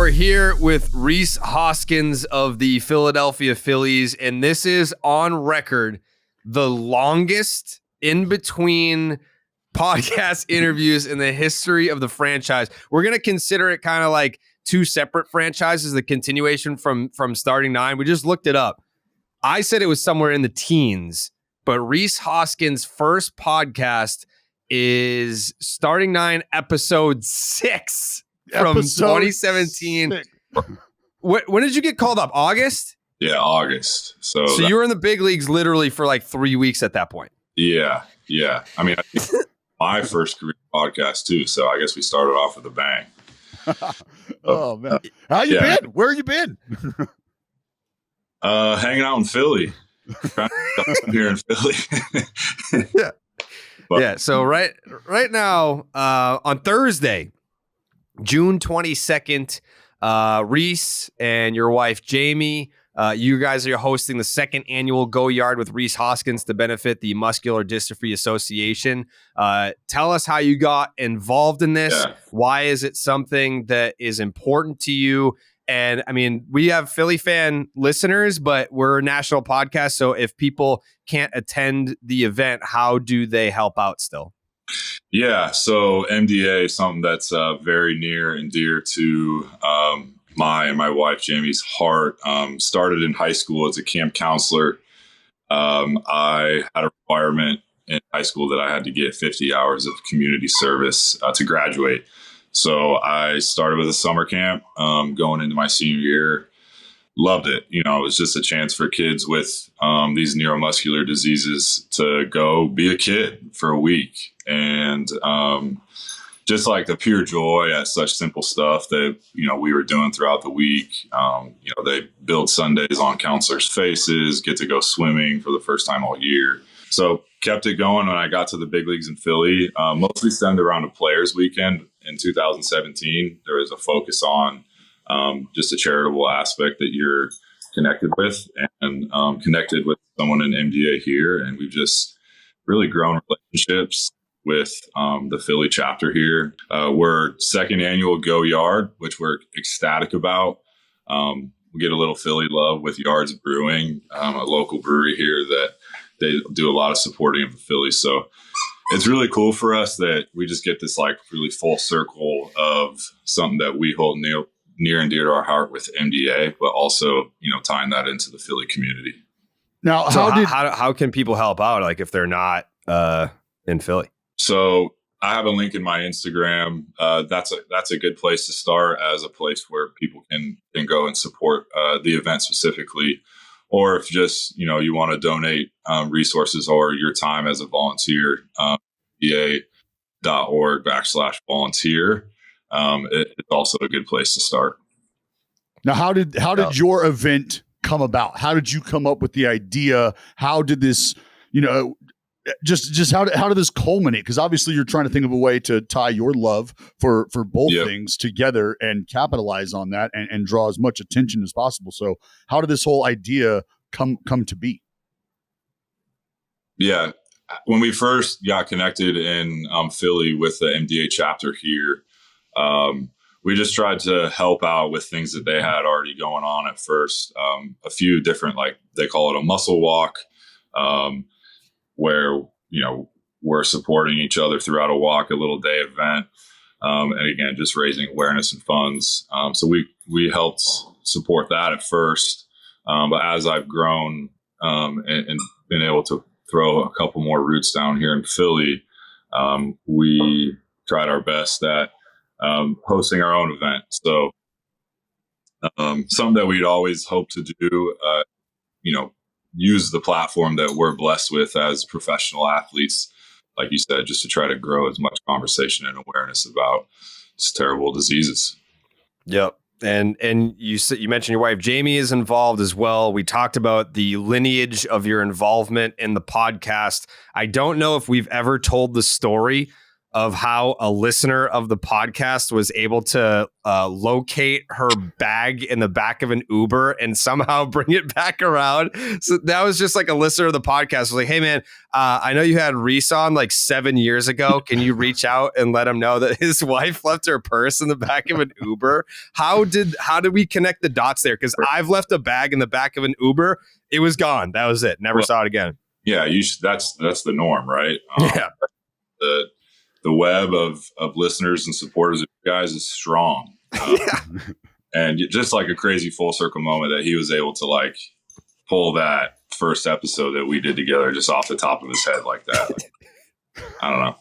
we're here with Rhys Hoskins of the Philadelphia Phillies, and this is on record the longest in between podcast interviews in the history of the franchise. We're going to consider it kind of like two separate franchises, the continuation from starting nine. We just looked it up. I said it was somewhere in the teens, but Rhys Hoskins' first podcast is starting nine, episode 6 from 2017. 6. When did you get called up? August? Yeah, August. So you were in the big leagues literally for like 3 weeks at that point. Yeah. I mean, I think my first career podcast too. So I guess we started off with a bang. Oh man, how you been? Where you been? Hanging out in Philly. Here in Philly. Yeah. Yeah. So right now, on Thursday, June 22nd, Rhys and your wife Jamie, you guys are hosting the second annual Go Yard with Rhys Hoskins to benefit the Muscular Dystrophy Association. Tell us how you got involved in this. Yeah. Why is it something that is important to you? And I mean, we have Philly fan listeners, but we're a national podcast. So if people can't attend the event, how do they help out still? Yeah. So MDA is something that's very near and dear to my and my wife Jamie's heart. Started in high school as a camp counselor. I had a requirement in high school that I had to get 50 hours of community service to graduate. So I started with a summer camp going into my senior year. Loved it. You know, it was just a chance for kids with these neuromuscular diseases to go be a kid for a week. And just like the pure joy at such simple stuff that, you know, we were doing throughout the week. You know, they build Sundays on counselors' faces, get to go swimming for the first time all year. So kept it going when I got to the big leagues in Philly, mostly stemmed around a players weekend in 2017. There was a focus on just a charitable aspect that you're connected with and connected with someone in MDA here. And we've just really grown relationships with the Philly chapter here. We're second annual Go Yard, which we're ecstatic about. We get a little Philly love with Yards Brewing, a local brewery here that they do a lot of supporting of the Phillies. So it's really cool for us that we just get this like really full circle of something that we hold near and dear to our heart with MDA, but also, you know, tying that into the Philly community. Now, how can people help out? Like if they're not in Philly? So I have a link in my Instagram. That's a good place to start as a place where people can go and support the event specifically. Or if just, you know, you want to donate resources or your time as a volunteer, va.org/volunteer. It's also a good place to start. Now, how did your event come about? How did you come up with the idea? How did this, you know, just how did this culminate? Because obviously you're trying to think of a way to tie your love for both things together and capitalize on that and draw as much attention as possible. So how did this whole idea come to be? Yeah. When we first got connected in Philly with the MDA chapter here, we just tried to help out with things that they had already going on at first. A few different, like they call it a muscle walk, where, you know, we're supporting each other throughout a walk, a little day event. And again, just raising awareness and funds. So we helped support that at first. But as I've grown and been able to throw a couple more roots down here in Philly, we tried our best at hosting our own event. So something that we'd always hoped to do, you know, use the platform that we're blessed with as professional athletes, like you said, just to try to grow as much conversation and awareness about these terrible diseases. Yep. And you mentioned your wife Jamie is involved as well. We talked about the lineage of your involvement in the podcast. I don't know if we've ever told the story of how a listener of the podcast was able to locate her bag in the back of an Uber and somehow bring it back around. So that was just like a listener of the podcast was like, hey man, I know you had Rhys on like 7 years ago. Can you reach out and let him know that his wife left her purse in the back of an Uber? How did we connect the dots there? Because I've left a bag in the back of an Uber. It was gone. That was it. Never saw it again. Yeah, that's the norm, right? Yeah. The web of listeners and supporters of you guys is strong. And just like a crazy full circle moment that he was able to like pull that first episode that we did together just off the top of his head like that. Like, I don't know.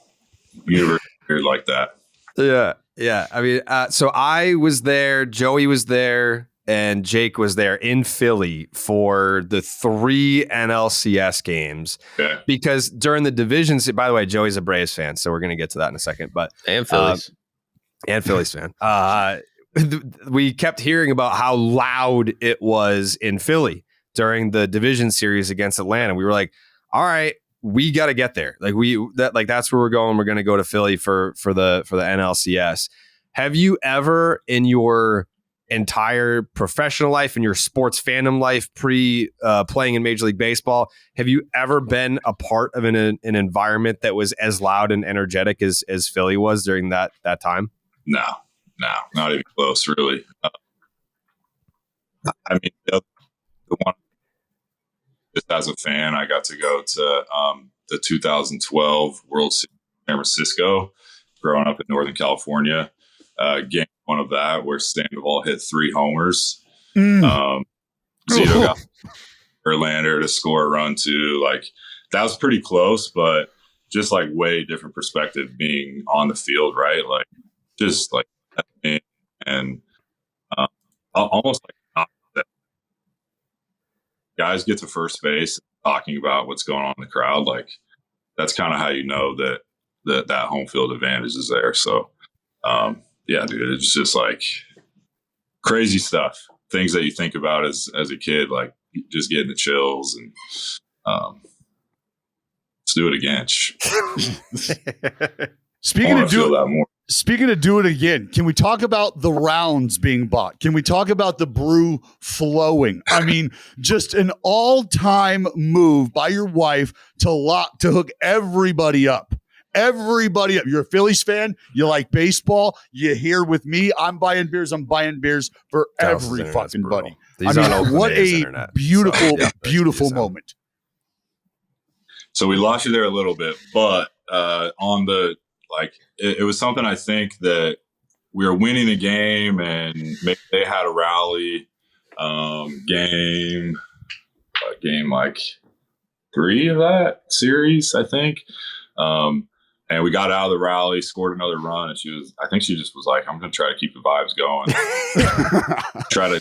Universe weird like that. Yeah. Yeah. I mean, so I was there, Joey was there, and Jake was there in Philly for the 3 NLCS games. Okay. Because during the divisions, by the way, Joey's a Braves fan, so we're going to get to that in a second. But And Phillies. And Phillies fan. We kept hearing about how loud it was in Philly during the division series against Atlanta. We were like, all right, we got to get there. That's where we're going. We're going to go to Philly for the NLCS. Have you ever in your entire professional life and your sports fandom life playing in Major League Baseball, have you ever been a part of an environment that was as loud and energetic as Philly was during that time? No, not even close, really. I mean, the one, just as a fan, I got to go to the 2012 World Series in San Francisco, growing up in Northern California. Game one of that where Sandoval hit 3 homers. Zito got Verlander to score a run too. Like that was pretty close, but just like way different perspective being on the field, right? Like just like and almost like not guys get to first base talking about what's going on in the crowd. Like that's kind of how you know that home field advantage is there. So yeah, dude, it's just like crazy stuff. Things that you think about as a kid, like just getting the chills and let's do it again. Speaking of do it again, can we talk about the rounds being bought? Can we talk about the brew flowing? I mean, just an all-time move by your wife to hook everybody up. Everybody up. You're a Phillies fan. You like baseball. You're here with me. I'm buying beers for every fucking buddy. I mean, what a beautiful moment. So we lost you there a little bit, but on the it was something I think that we were winning the game and maybe they had a rally game like 3 of that series, I think. And we got out of the rally, scored another run, and I think she just was like, I'm going to try to keep the vibes going. Try to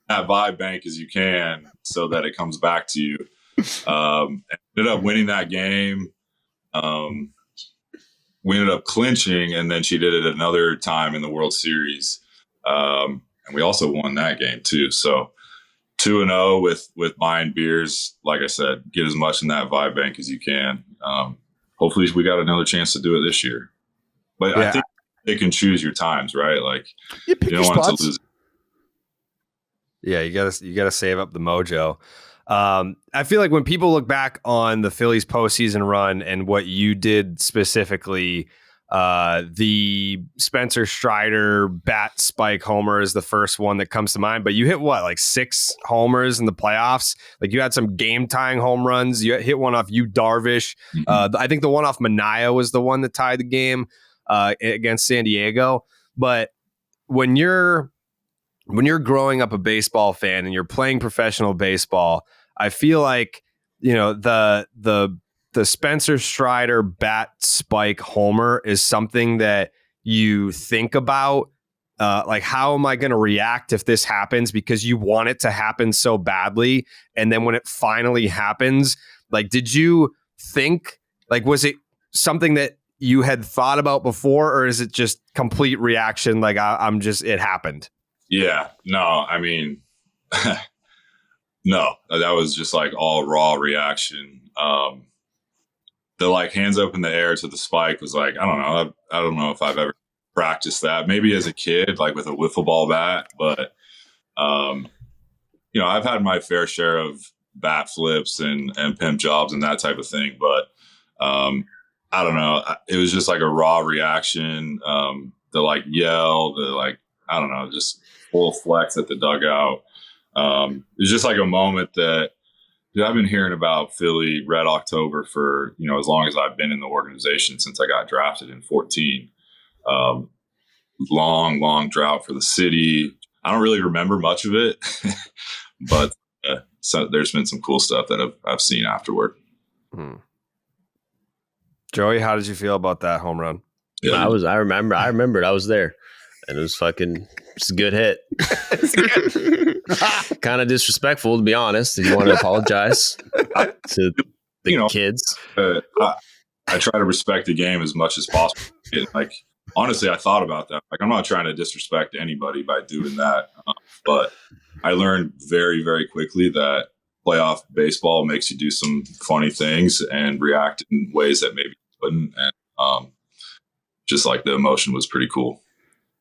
that vibe bank as you can so that it comes back to you. Ended up winning that game. We ended up clinching, and then she did it another time in the World Series. And we also won that game too. So 2-0 with buying beers. Like I said, get as much in that vibe bank as you can. Hopefully we got another chance to do it this year. But I think they can choose your times, right? Like you don't want to lose. Yeah, you gotta save up the mojo. I feel like when people look back on the Phillies postseason run and what you did specifically, the Spencer Strider bat spike homer is the first one that comes to mind. But you hit like 6 homers in the playoffs. Like you had some game tying home runs. You hit one off Darvish. I think the one off Manaea was the one that tied the game against San Diego. But when you're growing up a baseball fan and you're playing professional baseball, I feel like, you know, the Spencer Strider bat spike homer is something that you think about. Like, how am I going to react if this happens? Because you want it to happen so badly. And then when it finally happens, like, did you think, like, was it something that you had thought about before, or is it just complete reaction? Like, it happened. Yeah, no, I mean, no, that was just like all raw reaction. the like hands up in the air to the spike was like, I don't know. I don't know if I've ever practiced that. Maybe as a kid, like with a wiffle ball bat, but you know, I've had my fair share of bat flips and pimp jobs and that type of thing. But I don't know. It was just like a raw reaction. The like yell, the like, I don't know, just full flex at the dugout. It was just like a moment that, dude, I've been hearing about Philly Red October for, you know, as long as I've been in the organization, since I got drafted in 2014. Long drought for the city. I don't really remember much of it, but so there's been some cool stuff that I've seen afterward. Joey, how did you feel about that home run? Yeah. I remembered I was there, and it was it's a good hit. Kind of disrespectful, to be honest. If you want to apologize to the kids. I try to respect the game as much as possible. Like, honestly, I thought about that. Like, I'm not trying to disrespect anybody by doing that. But I learned very, very quickly that playoff baseball makes you do some funny things and react in ways that maybe you wouldn't. And just like the emotion was pretty cool.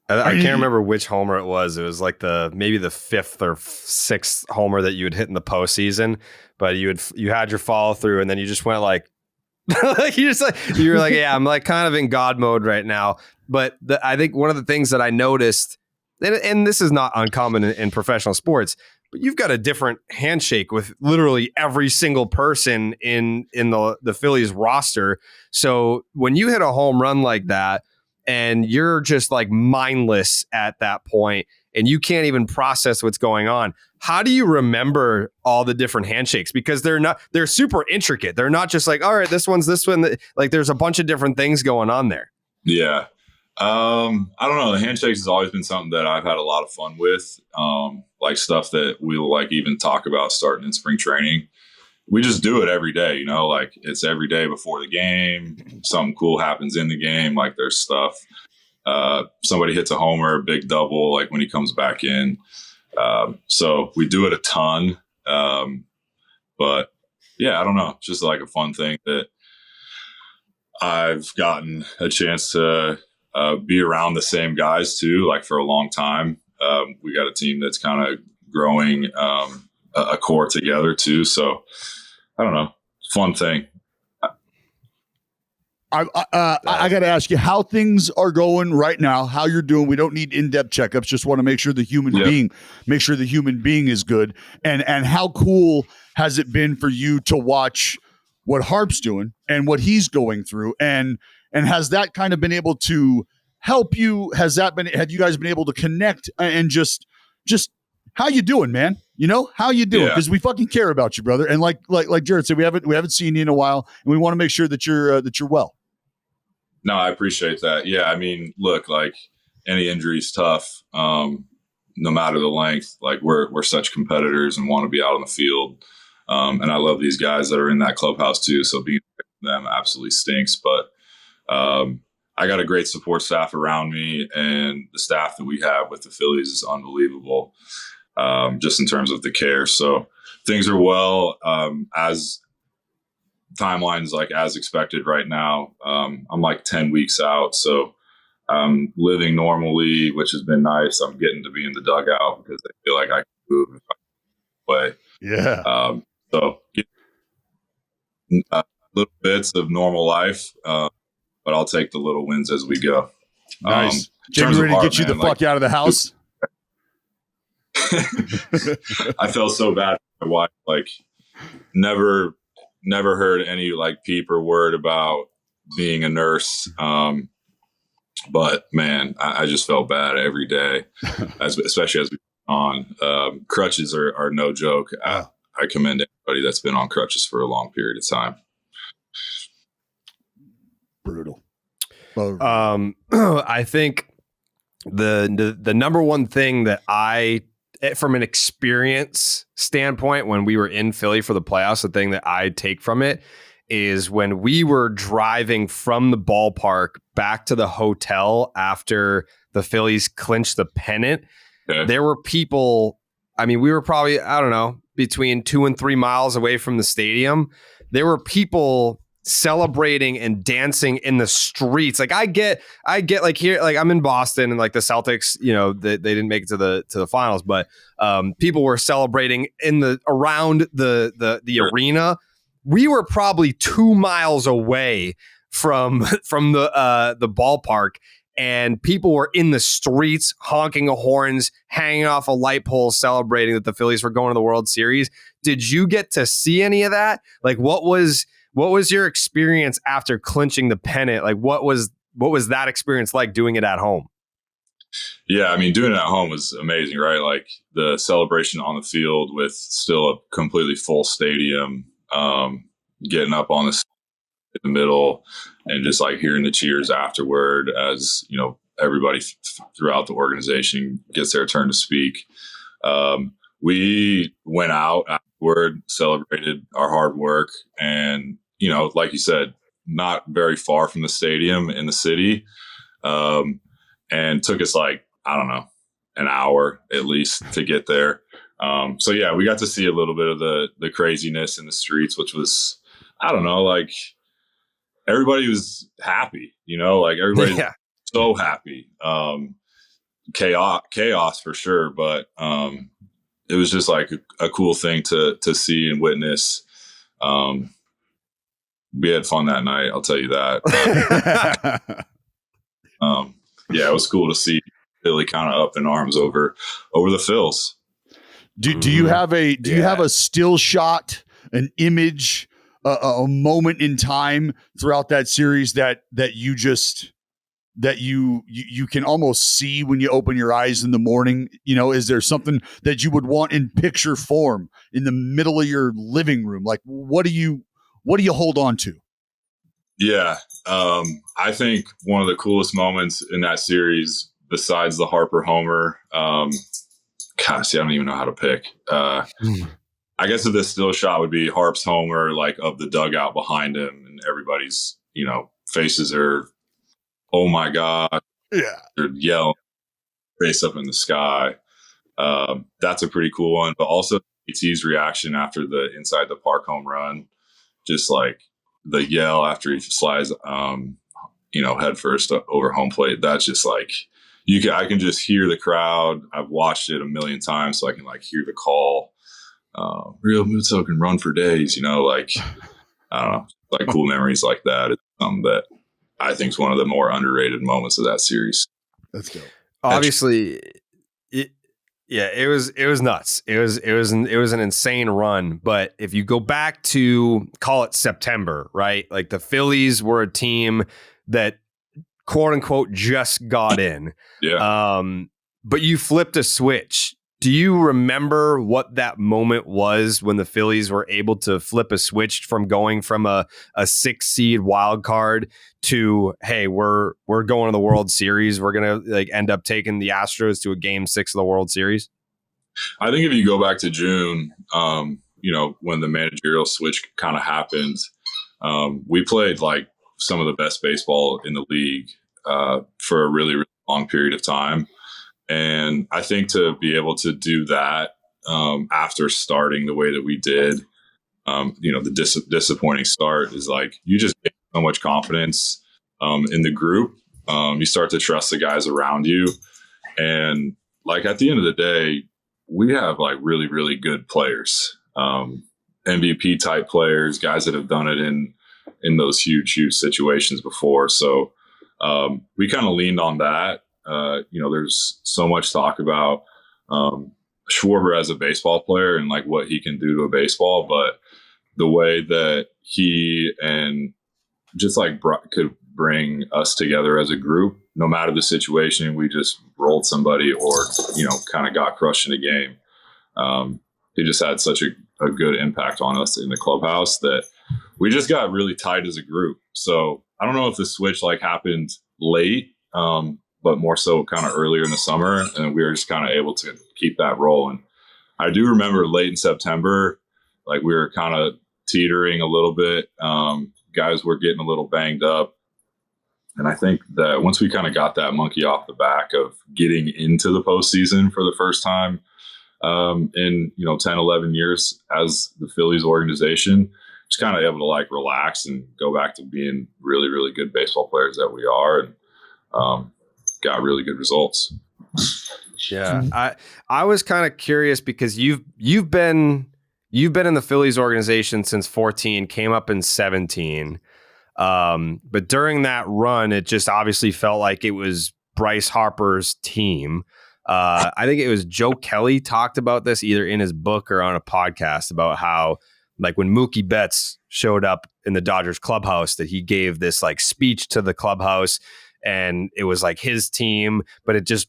I can't remember which homer it was. It was like maybe the fifth or sixth homer that you had hit in the postseason, but you had your follow through, and then you just went like, you were like, yeah, I'm like kind of in God mode right now. But I think one of the things that I noticed, and this is not uncommon in professional sports, but you've got a different handshake with literally every single person in the Phillies roster. So when you hit a home run like that, and you're just like mindless at that point, and you can't even process what's going on, how do you remember all the different handshakes? Because they're super intricate. They're not just like, all right, this one's this one. Like, there's a bunch of different things going on there. Yeah. I don't know. The handshakes has always been something that I've had a lot of fun with. Like stuff that we'll like even talk about starting in spring training. We just do it every day, you know, like it's every day before the game. Something cool happens in the game. Like there's stuff. Somebody hits a homer, a big double, like when he comes back in. So we do it a ton. But yeah, I don't know. It's just like a fun thing that I've gotten a chance to be around the same guys too, like for a long time. We got a team that's kind of growing a core together too. So I don't know. Fun thing. I got to ask you how things are going right now, how you're doing. We don't need in-depth checkups. Just want to make sure the human being is good. And how cool has it been for you to watch what Harp's doing and what he's going through? And has that kind of been able to help you? Have you guys been able to connect and just how you doing, man? You know, how you doing? Because we fucking care about you, brother. And like Jared said, we haven't seen you in a while, and we want to make sure that you're well. No, I appreciate that. Yeah, I mean, look, like any injury is tough, no matter the length. Like we're such competitors and want to be out on the field, and I love these guys that are in that clubhouse too. So being with them absolutely stinks, but I got a great support staff around me, and the staff that we have with the Phillies is unbelievable. Just in terms of the care. So things are well, as timelines like as expected right now. I'm like 10 weeks out. So I'm living normally, which has been nice. I'm getting to be in the dugout because I feel like I can move if I way. Yeah. So little bits of normal life, but I'll take the little wins as we go. Nice. Jamie, ready to get you the fuck out of the house? I felt so bad for my wife. Like never heard any like peep or word about being a nurse. But man, I just felt bad every day, especially as we on. Crutches are no joke. I commend anybody that's been on crutches for a long period of time. Brutal. I think the number one thing that from an experience standpoint, when we were in Philly for the playoffs, the thing that I take from it is when we were driving from the ballpark back to the hotel after the Phillies clinched the pennant, there were people, I mean, we were probably, I don't know, between 2 and 3 miles away from the stadium. There were people celebrating and dancing in the streets. Like I get like here, like I'm in Boston and like the Celtics, you know, they didn't make it to the finals, but people were celebrating around the arena. We were probably 2 miles away from the ballpark, and people were in the streets honking horns, hanging off a light pole, celebrating that the Phillies were going to the World Series. Did you get to see any of that? Like, what was your experience after clinching the pennant? Like, what was that experience like doing it at home? Yeah, I mean, doing it at home was amazing, right? Like the celebration on the field with still a completely full stadium, getting up on in the middle and just like hearing the cheers afterward as, you know, everybody throughout the organization gets their turn to speak. We went out afterward, celebrated our hard work, and, you know, like you said, not very far from the stadium in the city. And took us like, I don't know, an hour at least to get there. So yeah, we got to see a little bit of the craziness in the streets, which was, I don't know, like everybody was happy, you know, like everybody's so happy. Chaos for sure. But, it was just like a cool thing to see and witness. We had fun that night. I'll tell you that. Yeah, it was cool to see Philly kind of up in arms over the Phils. Do you have a still shot, an image, a moment in time throughout that series that you can almost see when you open your eyes in the morning? You know, is there something that you would want in picture form in the middle of your living room? Like, what do you hold on to? Yeah. I think one of the coolest moments in that series, besides the Harper homer, I don't even know how to pick. I guess if this still shot would be Harp's homer, like of the dugout behind him, and everybody's, you know, faces are, oh my God. Yeah. They're yelling, face up in the sky. That's a pretty cool one. But also AT's reaction after the inside the park home run, just like the yell after he slides, you know, head first over home plate. That's just like, I can just hear the crowd. I've watched it a million times, so I can like hear the call. Real Muto can run for days, you know, like, I don't know, like cool memories like that. It's something that I think is one of the more underrated moments of that series. Let's go. Obviously, it was nuts. It was an insane run. But if you go back to, call it September, right? Like the Phillies were a team that, quote unquote, just got in. Yeah. But you flipped a switch. Do you remember what that moment was when the Phillies were able to flip a switch from going from a 6 seed wild card to, hey, we're going to the World Series. We're going to like end up taking the Astros to a Game 6 of the World Series? I think if you go back to June, you know, when the managerial switch kind of happened, we played like some of the best baseball in the league for a really, really long period of time. And I think to be able to do that after starting the way that we did, you know, the disappointing start is like, you just get so much confidence in the group. You start to trust the guys around you. And like at the end of the day, we have like really, really good players, MVP type players, guys that have done it in those huge situations before. So we kind of leaned on that. You know, there's so much talk about Schwarber as a baseball player and like what he can do to a baseball, but the way that he and just like could bring us together as a group, no matter the situation, we just rolled somebody or, you know, kind of got crushed in a game. He just had such a good impact on us in the clubhouse that we just got really tight as a group. So I don't know if the switch like happened late, but more so kind of earlier in the summer, and we were just kind of able to keep that rolling. I do remember late in September, like we were kind of teetering a little bit. Guys were getting a little banged up. And I think that once we kind of got that monkey off the back of getting into the postseason for the first time in, you know, 10, 11 years as the Phillies organization, just kind of able to like relax and go back to being really, really good baseball players that we are, and got really good results. Yeah. I was kind of curious because you've been in the Phillies organization since 14, came up in 17. But during that run, it just obviously felt like it was Bryce Harper's team. I think it was Joe Kelly talked about this either in his book or on a podcast about how, like, when Mookie Betts showed up in the Dodgers clubhouse, that he gave this like speech to the clubhouse, and it was like his team, but it just,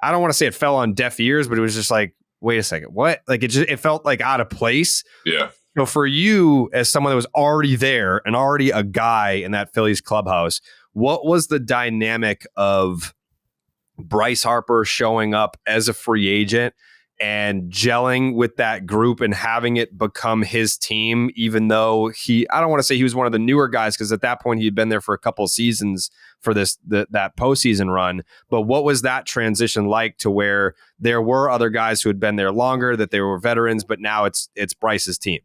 I don't want to say it fell on deaf ears, but it was just like, wait a second, what? Like it felt like out of place. Yeah. So for you, as someone that was already there and already a guy in that Phillies clubhouse, what was the dynamic of Bryce Harper showing up as a free agent and gelling with that group and having it become his team, even though I don't want to say he was one of the newer guys, because at that point he had been there for a couple of seasons for that postseason run. But what was that transition like to where there were other guys who had been there longer, that they were veterans, but now it's Bryce's team?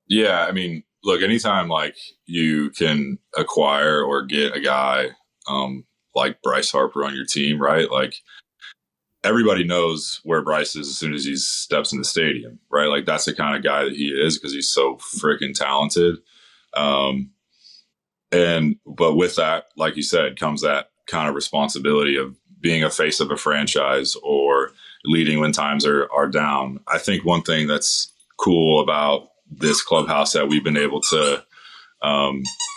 Yeah, I mean, look, anytime like you can acquire or get a guy like Bryce Harper on your team, right? Like everybody knows where Bryce is as soon as he steps in the stadium, right? Like that's the kind of guy that he is because he's so freaking talented. But with that, like you said, comes that kind of responsibility of being a face of a franchise or leading when times are down. I think one thing that's cool about this clubhouse that we've been able to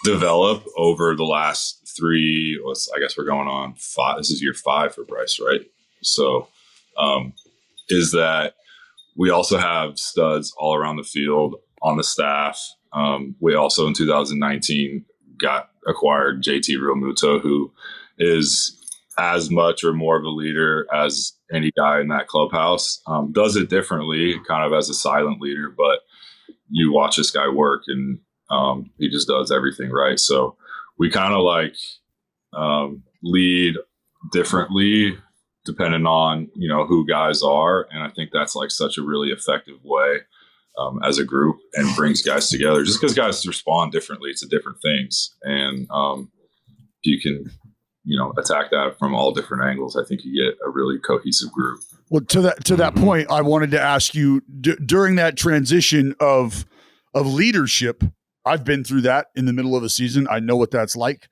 develop over the last I guess we're going on 5. This is year 5 for Bryce, right? So is that we also have studs all around the field on the staff. We also in 2019 acquired JT Realmuto, who is as much or more of a leader as any guy in that clubhouse. Does it differently, kind of as a silent leader, but you watch this guy work and he just does everything right. So we kind of like lead differently depending on, who guys are. And I think that's like such a really effective way as a group and brings guys together just because guys respond differently to different things. And you can, attack that from all different angles. I think you get a really cohesive group. Well, to that point, I wanted to ask you during that transition of leadership. I've been through that in the middle of a season. I know what that's like.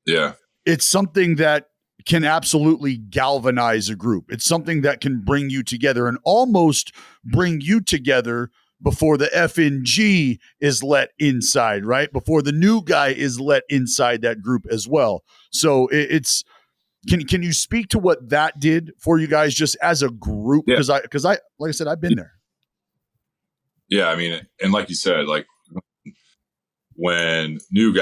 Yeah. It's something that can absolutely galvanize a group. It's something that can bring you together and almost bring you together before the FNG is let inside, right? Before the new guy is let inside that group as well. So it's can you speak to what that did for you guys just as a group? Because I like I said, I've been there. Yeah, I mean, and like you said, like when new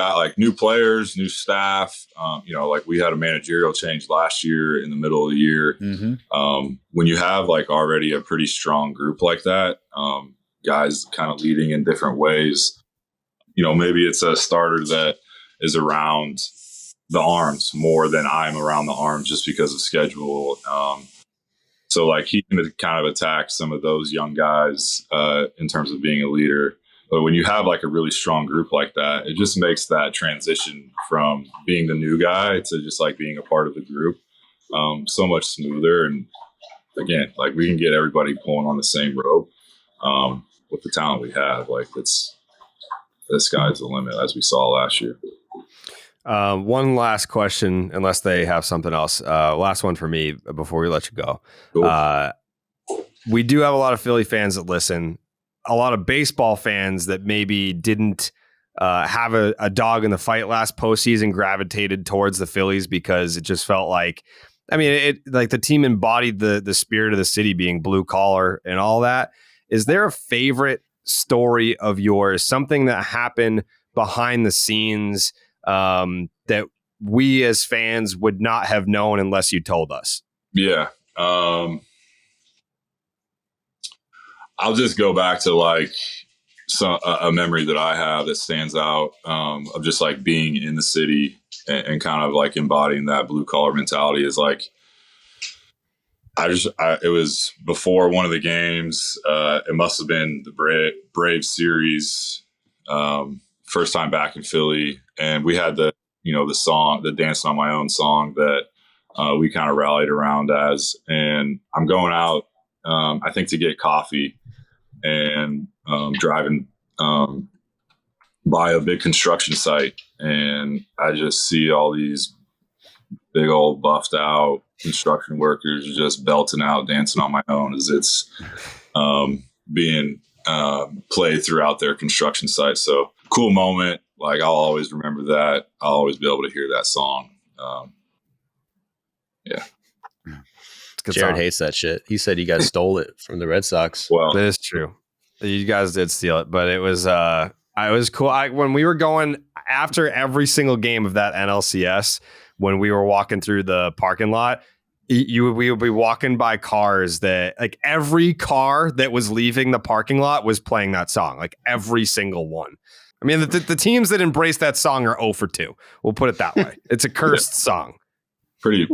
players, new staff, like we had a managerial change last year in the middle of the year. Mm-hmm. When you have like already a pretty strong group like that, guys kind of leading in different ways, maybe it's a starter that is around the arms more than I'm around the arms just because of schedule. So like he can kind of attack some of those young guys in terms of being a leader. But when you have like a really strong group like that, it just makes that transition from being the new guy to just like being a part of the group so much smoother. And again, like we can get everybody pulling on the same rope with the talent we have. Like the sky's the limit, as we saw last year. One last question, unless they have something else. Last one for me before we let you go. Cool. We do have a lot of Philly fans that listen. A lot of baseball fans that maybe didn't have a dog in the fight last postseason gravitated towards the Phillies because it just felt like, like the team embodied the spirit of the city being blue collar and all that. Is there a favorite story of yours, something that happened behind the scenes that we as fans would not have known unless you told us? Yeah. I'll just go back to like a memory that I have that stands out of just like being in the city and kind of like embodying that blue collar mentality is like, it was before one of the games. It must have been the Braves series. first time back in Philly, and we had the song, the Dancing on My Own song that we kind of rallied around as. And I'm going out, I think, to get coffee, and driving by a big construction site, and I just see all these big old buffed out construction workers just belting out Dancing on My Own as it's being played throughout their construction site. So cool moment. Like, I'll always remember that. I'll always be able to hear that song. Yeah. Jared hates that shit. He said you guys stole it from the Red Sox. Well, That is true. You guys did steal it, but it was cool. When we were going after every single game of that NLCS, when we were walking through the parking lot, we would be walking by cars that, like, every car that was leaving the parking lot was playing that song, like every single one. I mean, the teams that embrace that song are 0 for 2. We'll put it that way. It's a cursed song. Pretty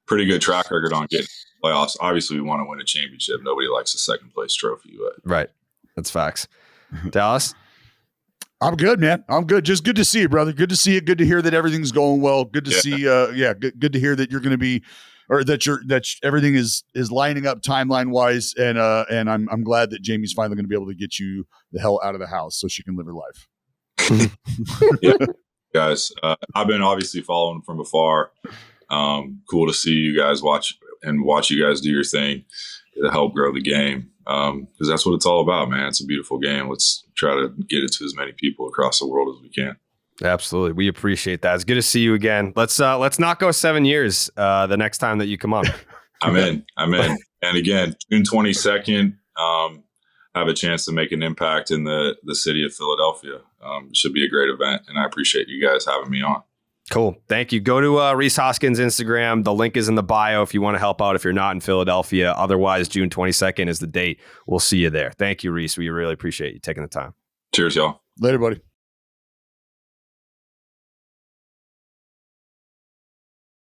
good track record on getting playoffs. Obviously, we want to win a championship. Nobody likes a second place trophy, but Right. That's facts. Dallas? I'm good, man. I'm good. Just good to see you, brother. Good to see you. Good to hear that everything's going well. Good to see. Good to hear that you're going to be, or that everything is lining up timeline wise. And I'm glad that Jamie's finally going to be able to get you the hell out of the house so she can live her life. Yeah, guys, I've been obviously following from afar. Cool to see you guys watch you guys do your thing to help grow the game. Because that's what it's all about, man. It's a beautiful game. Let's try to get it to as many people across the world as we can. Absolutely. We appreciate that. It's good to see you again. Let's not go 7 years the next time that you come on. I'm in. And again, June 22nd, have a chance to make an impact in the city of Philadelphia. It should be a great event, and I appreciate you guys having me on. Cool. Thank you. Go to Rhys Hoskins' Instagram. The link is in the bio if you want to help out if you're not in Philadelphia. Otherwise, June 22nd is the date. We'll see you there. Thank you, Rhys. We really appreciate you taking the time. Cheers, y'all. Later, buddy.